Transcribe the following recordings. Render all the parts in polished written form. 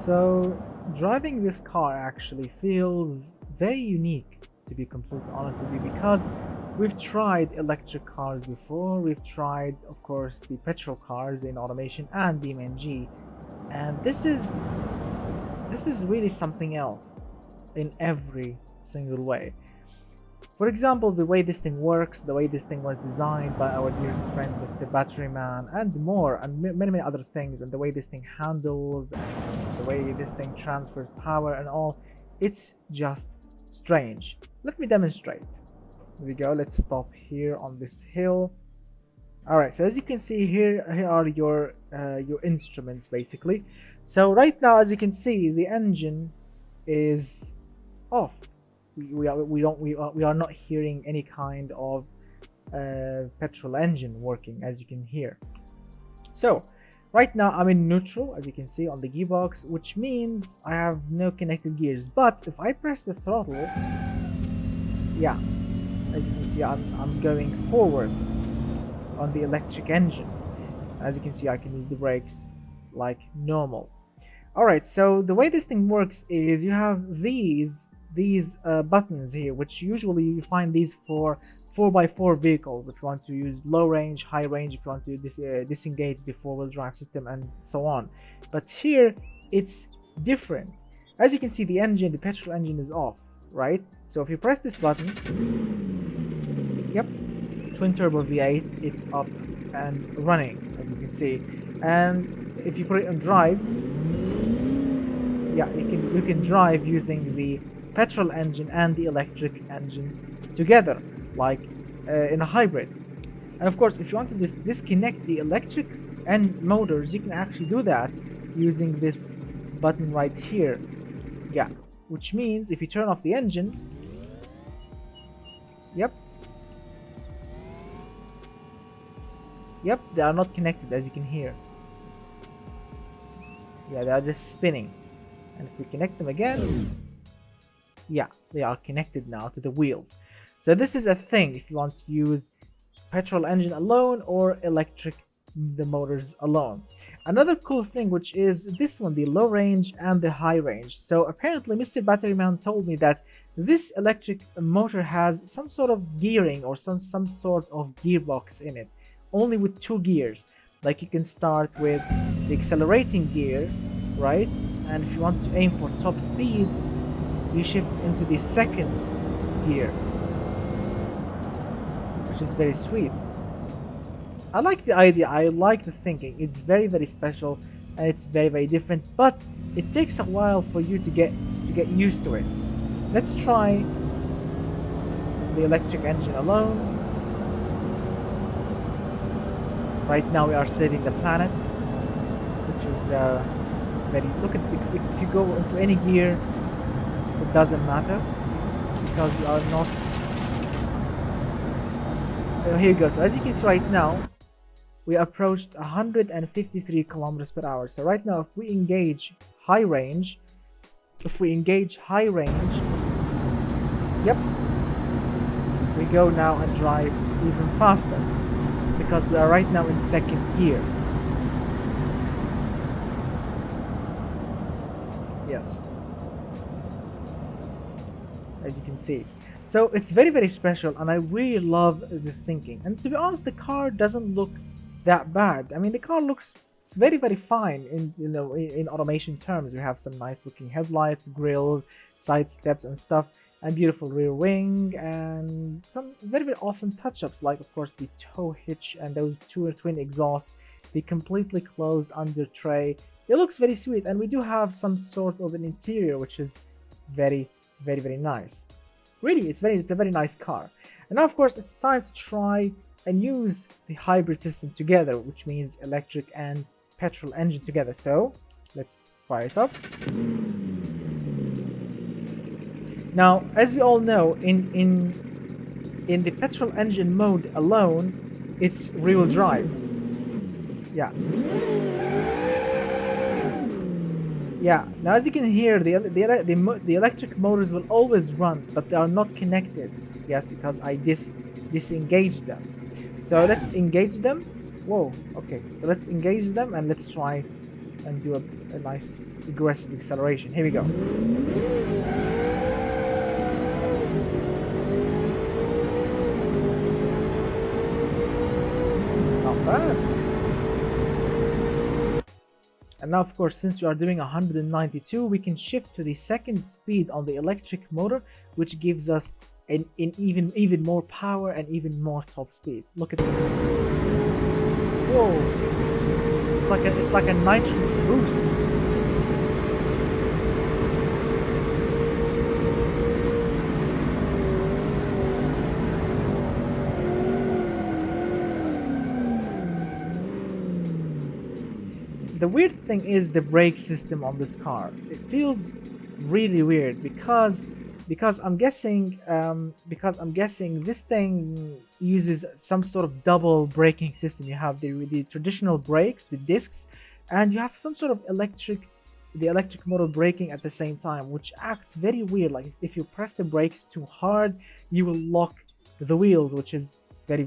So driving this car actually feels very unique, to be completely honest with you, because we've tried electric cars before. We've tried, of course, the petrol cars in automation and BMG, and this is really something else in every single way. For example, the way this thing works, the way this thing was designed by our dearest friend Mr. Batteryman, and more, and many other things, and the way this thing handles, and the way this thing transfers power and all, it's just strange. Let me demonstrate. Here we go. Let's stop here on this hill. All right. So as you can see here are your instruments basically. So right now, as you can see, the engine is off. We are not hearing any kind of petrol engine working, as you can hear. So right now I'm in neutral, as you can see on the gearbox, which means I have no connected gears. But if I press the throttle, yeah, as you can see, I'm going forward on the electric engine. As you can see, I can use the brakes like normal. All right, so the way this thing works is you have these buttons here, which usually you find these for 4x4 vehicles if you want to use low range, high range, if you want to disengage the four-wheel drive system, and so on. But here it's different. As you can see, the petrol engine is off, right? So if you press this button, yep, twin turbo V8, it's up and running, as you can see. And if you put it on drive, yeah, you can drive using the petrol engine and the electric engine together, like in a hybrid. And of course, if you want to disconnect the electric and motors, you can actually do that using this button right here. Yeah, which means if you turn off the engine, yep, they are not connected, as you can hear. Yeah, they are just spinning. And if we connect them again, yeah, they are connected now to the wheels. So this is a thing if you want to use petrol engine alone or electric, the motors alone. Another cool thing, which is this one, the low range and the high range. So apparently Mr. Batteryman told me that this electric motor has some sort of gearing or some sort of gearbox in it, only with 2 gears. Like you can start with the accelerating gear, right? And if you want to aim for top speed, you shift into the second gear, which is very sweet. I like the idea, I like the thinking. It's very special and it's very different, but it takes a while for you to get used to it. Let's try the electric engine alone. Right now we are saving the planet, which is very, look at, if you go into any gear, it doesn't matter because we are not. Here you go. So as you can see right now, we approached 153 kilometers per hour. So right now, if we engage high range, yep, we go now and drive even faster because we are right now in second gear. Yes, as you can see. So it's very special, and I really love the thinking. And to be honest, the car doesn't look that bad. I mean, the car looks very fine in in automation terms. We have some nice looking headlights, grills, side steps and stuff, and beautiful rear wing, and some very awesome touch-ups, like of course the tow hitch and those twin exhaust, the completely closed under tray. It looks very sweet, and we do have some sort of an interior which is very nice. Really, it's a very nice car. And now of course it's time to try and use the hybrid system together, which means electric and petrol engine together. So let's fire it up. Now, as we all know, in the petrol engine mode alone, it's rear-wheel drive. Yeah. Now as you can hear, the electric motors will always run, but they are not connected. Yes, because I disengaged them. So let's engage them. Whoa. Okay. So let's engage them and let's try and do a nice aggressive acceleration. Here we go. Not bad. And now, of course, since we are doing 192, we can shift to the second speed on the electric motor, which gives us an even more power and even more top speed. Look at this. Whoa! It's like a nitrous boost. The weird thing is the brake system on this car. It feels really weird because I'm guessing this thing uses some sort of double braking system. You have the traditional brakes, the discs, and you have some sort of the electric motor braking at the same time, which acts very weird. Like if you press the brakes too hard, you will lock the wheels, which is very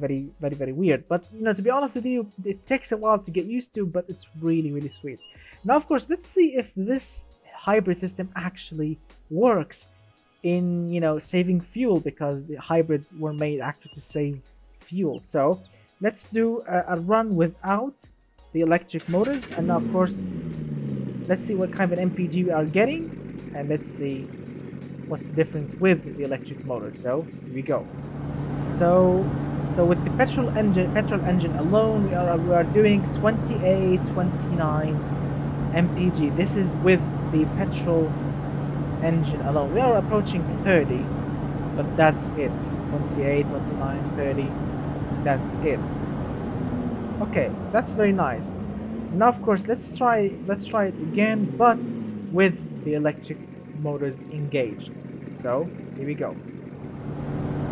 weird. But you know, to be honest with you, it takes a while to get used to, but it's really sweet. Now, of course, let's see if this hybrid system actually works in, you know, saving fuel, because the hybrids were made actually to save fuel. So let's do a run without the electric motors, and now, of course, let's see what kind of an MPG we are getting, and let's see what's the difference with the electric motors. So here we go. So with the petrol engine alone, we are doing 28, 29 mpg. This is with the petrol engine alone. We are approaching 30, but that's it. 28, 29, 30. That's it. Okay, that's very nice. Now, of course, let's try it again, but with the electric motors engaged. So here we go.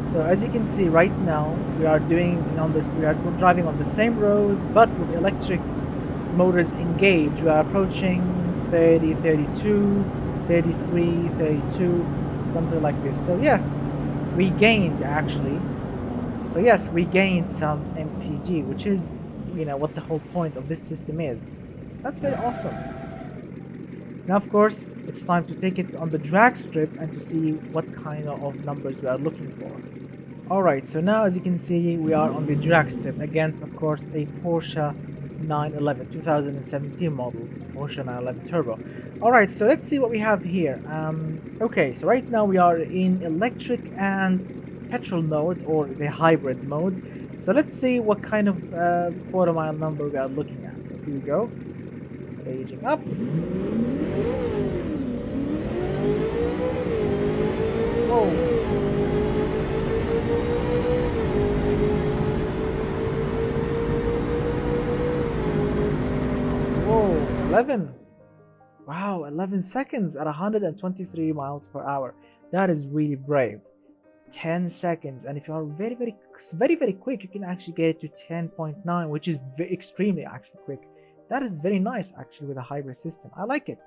So as you can see right now, we are driving on the same road, but with electric motors engaged. We are approaching 30, 32, 33, 32, something like this. So yes, we gained actually. So yes, we gained some MPG, which is, you know, what the whole point of this system is. That's very awesome. Now, of course, it's time to take it on the drag strip and to see what kind of numbers we are looking for. Alright, so now as you can see, we are on the drag strip against, of course, a Porsche 911, 2017 model, Porsche 911 Turbo. Alright, so let's see what we have here. Okay, so right now we are in electric and petrol mode, or the hybrid mode. So let's see what kind of quarter mile number we are looking at. So here we go. Staging up. Whoa. Whoa, 11. Wow, 11 seconds at 123 miles per hour. That is really brave. 10 seconds, and if you are very quick, you can actually get it to 10.9, which is extremely actually quick. That is very nice actually with a hybrid system. I like it.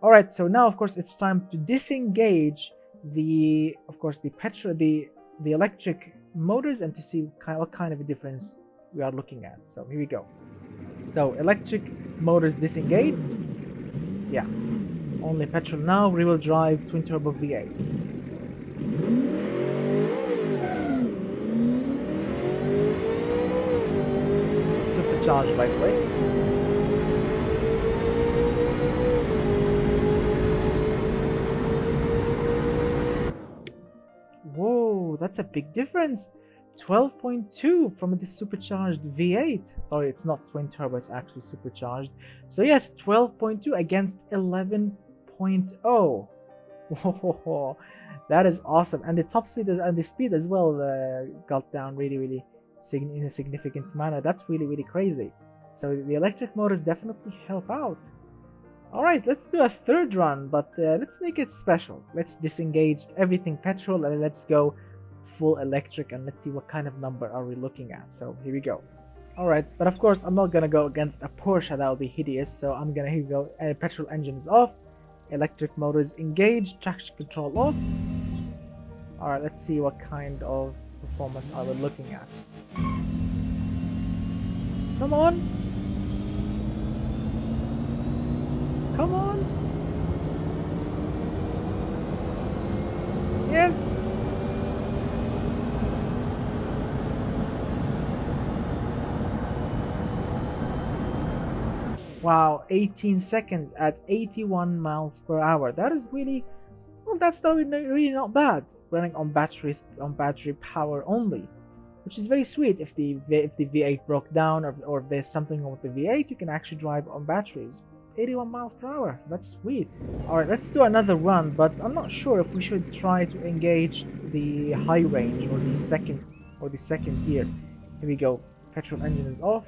All right, so now of course it's time to disengage the electric motors and to see what kind of a difference we are looking at. So here we go. So electric motors disengaged. Yeah, only petrol now. Rear-wheel drive twin turbo V8. Supercharged, by the way. Whoa, that's a big difference. 12.2 from the supercharged V8. Sorry, it's not twin turbo, it's actually supercharged. So yes, 12.2 against 11.0. Whoa, that is awesome. And the top speed and the speed as well got down really in a significant manner. That's really crazy. So the electric motors definitely help out. Alright, let's do a third run, but let's make it special. Let's disengage everything petrol and let's go full electric, and let's see what kind of number are we looking at. So here we go. Alright, but of course I'm not gonna go against a Porsche. That would be hideous. So I'm gonna, here we go. Petrol engine is off, electric motors engaged, traction control off. Alright, let's see what kind of performance are we looking at. Come on. Come on. Yes. Wow, 18 seconds at 81 miles per hour. That is really, well, that's not really not bad. Running on battery power only, which is very sweet. If the V8 broke down, or if there's something wrong with the V8, you can actually drive on batteries. 81 miles per hour. That's sweet. All right, let's do another run, but I'm not sure if we should try to engage the high range or the second gear. Here we go. Petrol engine is off.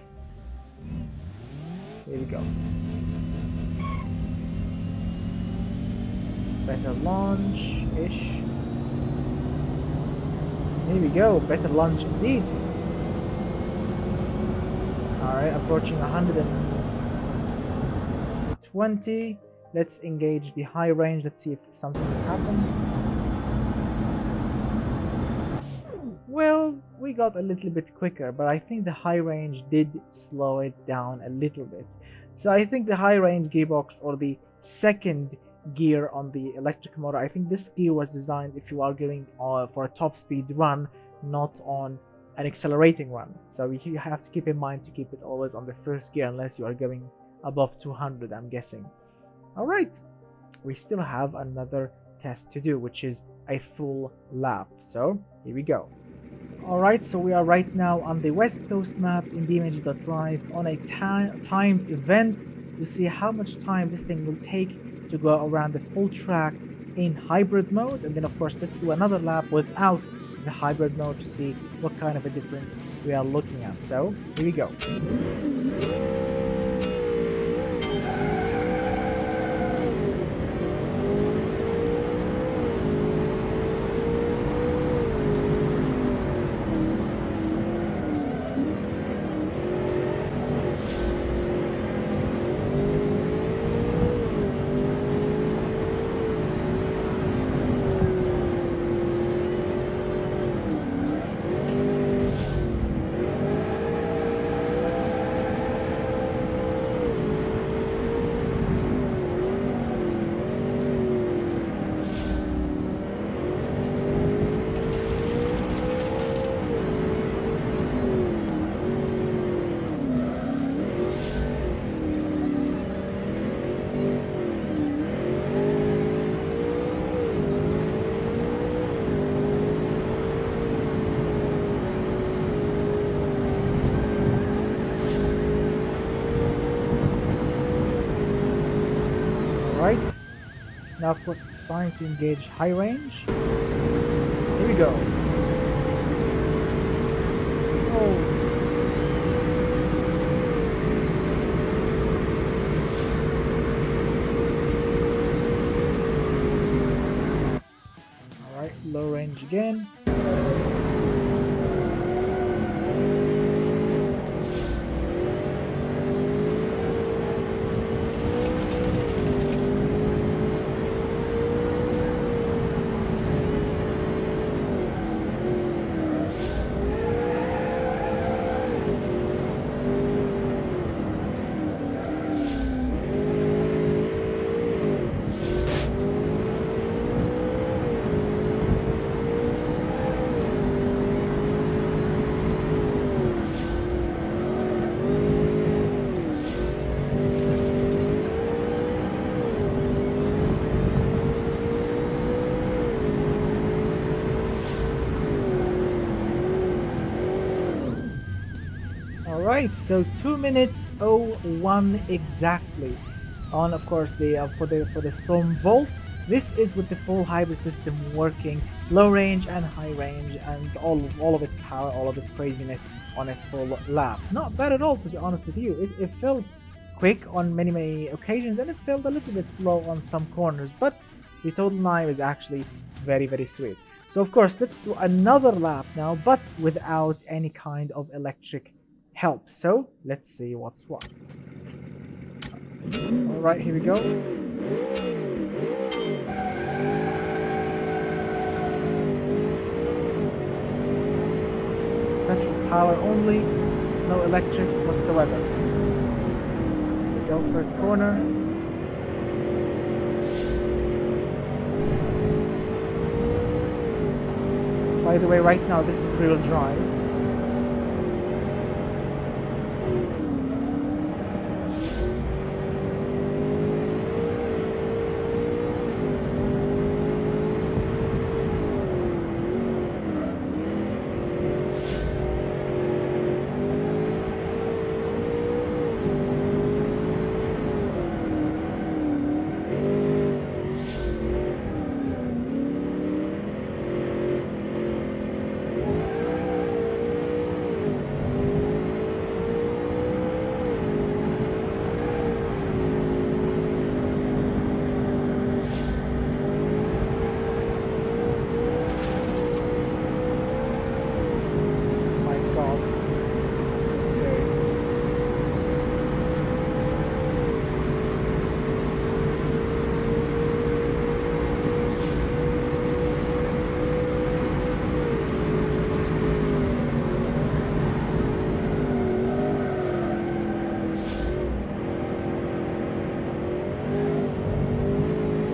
Here we go. Better launch-ish. Here we go. Better launch indeed. Alright, approaching 120. Let's engage the high range. Let's see if something will happen. Well, we got a little bit quicker, but I think the high range did slow it down a little bit. So I think the high range gearbox, or the second gear on the electric motor, I think this gear was designed if you are going for a top speed run, not on an accelerating run. So you have to keep in mind to keep it always on the first gear unless you are going above 200, I'm guessing. All right, we still have another test to do, which is a full lap. So here we go. Alright, so we are right now on the West Coast map in BeamNG.Drive on a timed event to see how much time this thing will take to go around the full track in hybrid mode. And then of course let's do another lap without the hybrid mode to see what kind of a difference we are looking at. So here we go. Right. Now of course it's time to engage high range. Here we go. Oh. Alright, low range again. Alright, so 2 minutes 01 exactly on, of course, the for the Storm Volt. This is with the full hybrid system working, low range and high range, and all of its power, all of its craziness on a full lap. Not bad at all, to be honest with you. It felt quick on many occasions, and it felt a little bit slow on some corners, but the total time is actually very sweet. So of course, let's do another lap now, but without any kind of electric help. So let's see what's what. All right, here we go. Petrol power only, no electrics whatsoever. Here we go, first corner. By the way, right now this is real drive. My God, so scary.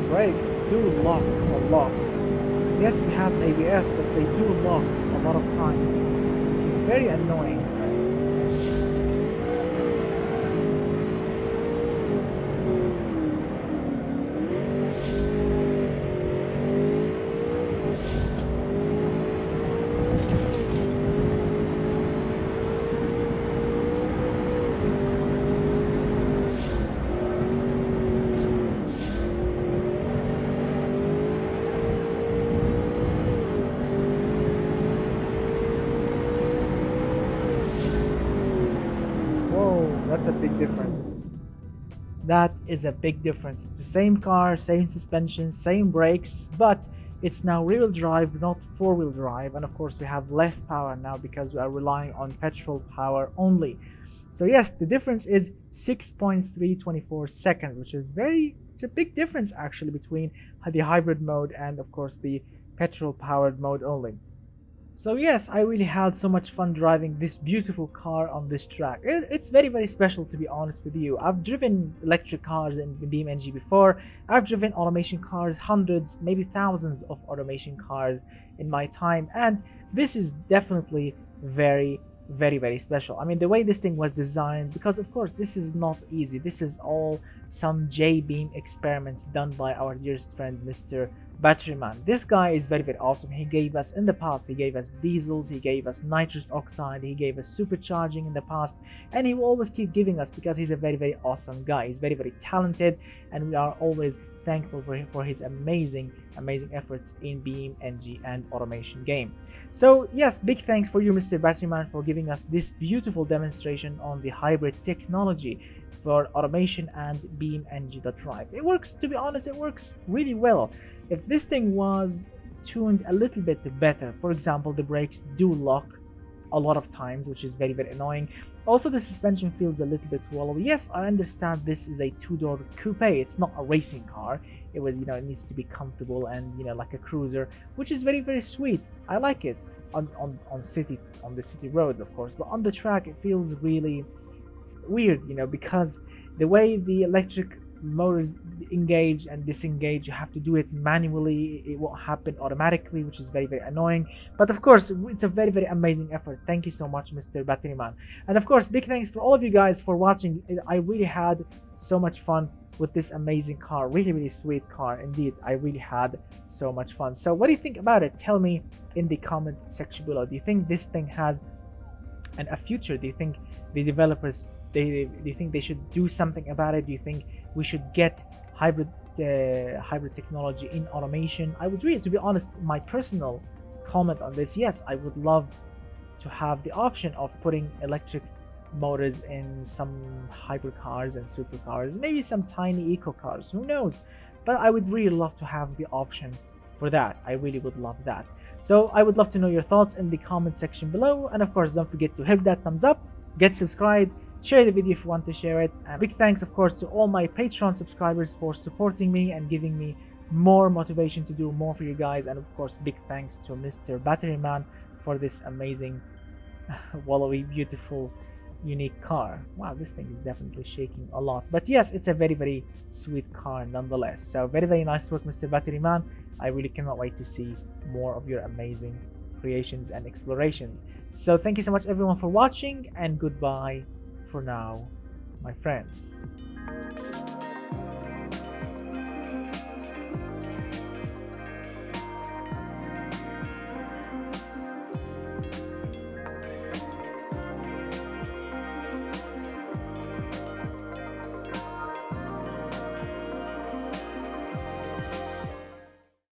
Brakes do lock a lot. Yes, we have ABS, but they do lock a lot of times, which is very annoying. Whoa, that's a big difference. That is a big difference. It's the same car, same suspension, same brakes, but it's now rear-wheel drive, not four-wheel drive. And of course, we have less power now because we are relying on petrol power only. So yes, the difference is 6.324 seconds, which is it's a big difference actually between the hybrid mode and of course the petrol-powered mode only. So yes, I really had so much fun driving this beautiful car on this track. It's very, very special, to be honest with you. I've driven electric cars in BeamNG before. I've driven automation cars, hundreds, maybe thousands of automation cars in my time, and this is definitely very, very, very special. I mean, the way this thing was designed, because of course this is not easy. This is all some J-beam experiments done by our dearest friend, Mr. Batteryman. This guy is very, very awesome. He gave us in the past, he gave us diesels, he gave us nitrous oxide, he gave us supercharging in the past, and he will always keep giving us because he's a very, very awesome guy. He's very, very talented, and we are always thankful for him for his amazing efforts in BeamNG and automation game. So yes, big thanks for you, Mr. Batteryman, for giving us this beautiful demonstration on the hybrid technology for automation and BeamNG.drive. It works, to be honest, it works really well. If this thing was tuned a little bit better, for example, the brakes do lock a lot of times, which is very, very annoying. Also, the suspension feels a little bit wallowy. Yes, I understand this is a two-door coupe. It's not a racing car. It was, it needs to be comfortable and, like a cruiser, which is very, very sweet. I like it on the city roads, of course, but on the track, it feels really weird, because the way the electric motors engage and disengage, you have to do it manually. It won't happen automatically, which is very, very annoying, but of course it's a very, very amazing effort. Thank you so much, Mr. Batteryman. And of course, big thanks for all of you guys for watching. I really had so much fun with this amazing car. Really, really sweet car indeed. I really had so much fun. So what do you think about it? Tell me in the comment section below. Do you think this thing has a future? Do you think the developers, do you think they should do something about it? Do you think we should get hybrid technology in automation? I would really, to be honest, my personal comment on this, yes, I would love to have the option of putting electric motors in some hybrid cars and supercars, maybe some tiny eco cars, who knows? But I would really love to have the option for that. I really would love that. So I would love to know your thoughts in the comment section below, and of course don't forget to hit that thumbs up, get subscribed, share the video if you want to share it, and big thanks of course to all my Patreon subscribers for supporting me and giving me more motivation to do more for you guys. And of course big thanks to Mr. Batteryman for this amazing wallowy, beautiful, unique car. Wow, this thing is definitely shaking a lot, but yes, it's a very, very sweet car nonetheless. So very, very nice work, Mr. Batteryman. I really cannot wait to see more of your amazing creations and explorations. So thank you so much everyone for watching, and goodbye for now, my friends.